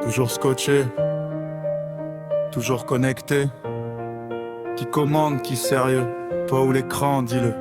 Toujours scotché, toujours connecté. Qui commande, qui sérieux? Toi ou l'écran, dis-le.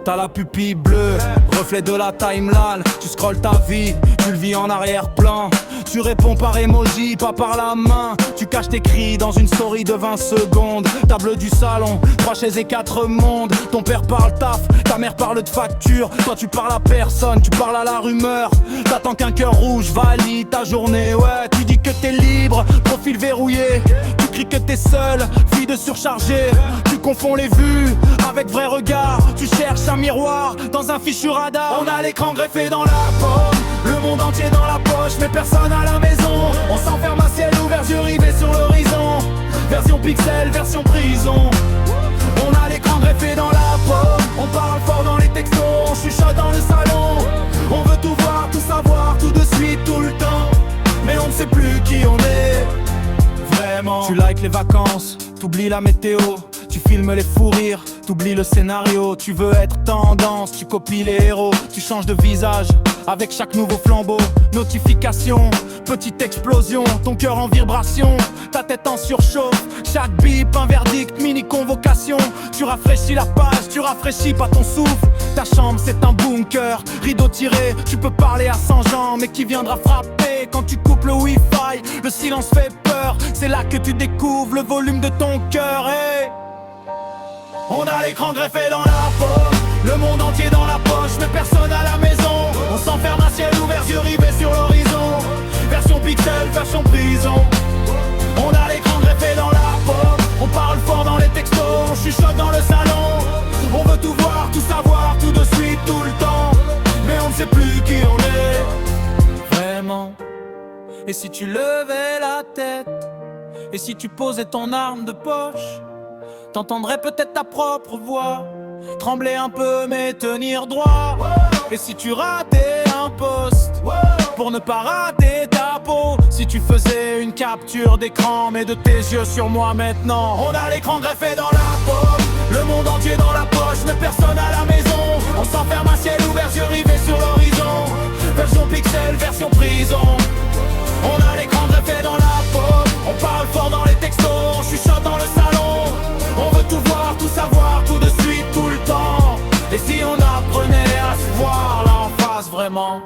T'as la pupille bleue, reflet de la timeline. Tu scrolles ta vie, tu le vis en arrière-plan. Tu réponds par emoji, pas par la main. Tu caches tes cris dans une story de 20 secondes. Table du salon, 3 chaises et 4 mondes. Ton père parle taf, ta mère parle de facture. Toi tu parles à personne, tu parles à la rumeur. T'attends qu'un cœur rouge valide ta journée. Ouais, tu dis que t'es libre, profil verrouillé. Tu cries que t'es seul, fille de surchargé. Tu confonds les vues avec vrai regard. Tu cherches un miroir dans un fichu radar. On a l'écran greffé dans la pomme, le monde entier dans la poche, mais personne à la maison. On s'enferme à ciel ouvert, yeux rivés sur l'horizon. Version pixel, version prison. On a l'écran greffé dans la pomme, on parle fort dans les textos, on chuchote dans le salon. On veut tout voir, tout savoir, tout de suite, tout le temps. Mais on ne sait plus qui on est vraiment. Tu likes les vacances, t'oublies la météo. Tu filmes les fous rires, t'oublies le scénario. Tu veux être tendance, tu copies les héros. Tu changes de visage avec chaque nouveau flambeau. Notification, petite explosion, ton cœur en vibration, ta tête en surchauffe. Chaque bip, un verdict, mini convocation. Tu rafraîchis la page, tu rafraîchis pas ton souffle. Ta chambre c'est un bunker, rideau tiré. Tu peux parler à 100 gens, mais qui viendra frapper quand tu coupes le wifi? Le silence fait peur, c'est là que tu découvres le volume de ton cœur. Hey, on a l'écran greffé dans la pomme, le monde entier dans la poche, mais personne à la maison. On s'enferme à ciel ouvert, yeux rivés sur l'horizon. Version pixel, version prison. On a l'écran greffé dans la pomme, on parle fort dans les textos, on chuchote dans le salon. On veut tout voir, tout savoir, tout de suite, tout le temps. Mais on ne sait plus qui on est vraiment. Et si tu levais la tête, et si tu posais ton arme de poche, t'entendrais peut-être ta propre voix trembler un peu mais tenir droit. Et si tu ratais un post pour ne pas rater ta peau, si tu faisais une capture d'écran mais de tes yeux sur moi maintenant. On a l'écran greffé dans la pomme, le monde entier dans la poche, mais personne à la maison. On s'enferme à ciel ouvert, yeux rivés sur l'horizon. Version pixel, version prison. On a l'écran greffé dans la pomme, on parle fort dans les textos, on chuchote dans le salon. On veut tout voir, tout savoir, tout de suite, tout le temps. Et si on apprenait à se voir là en face vraiment?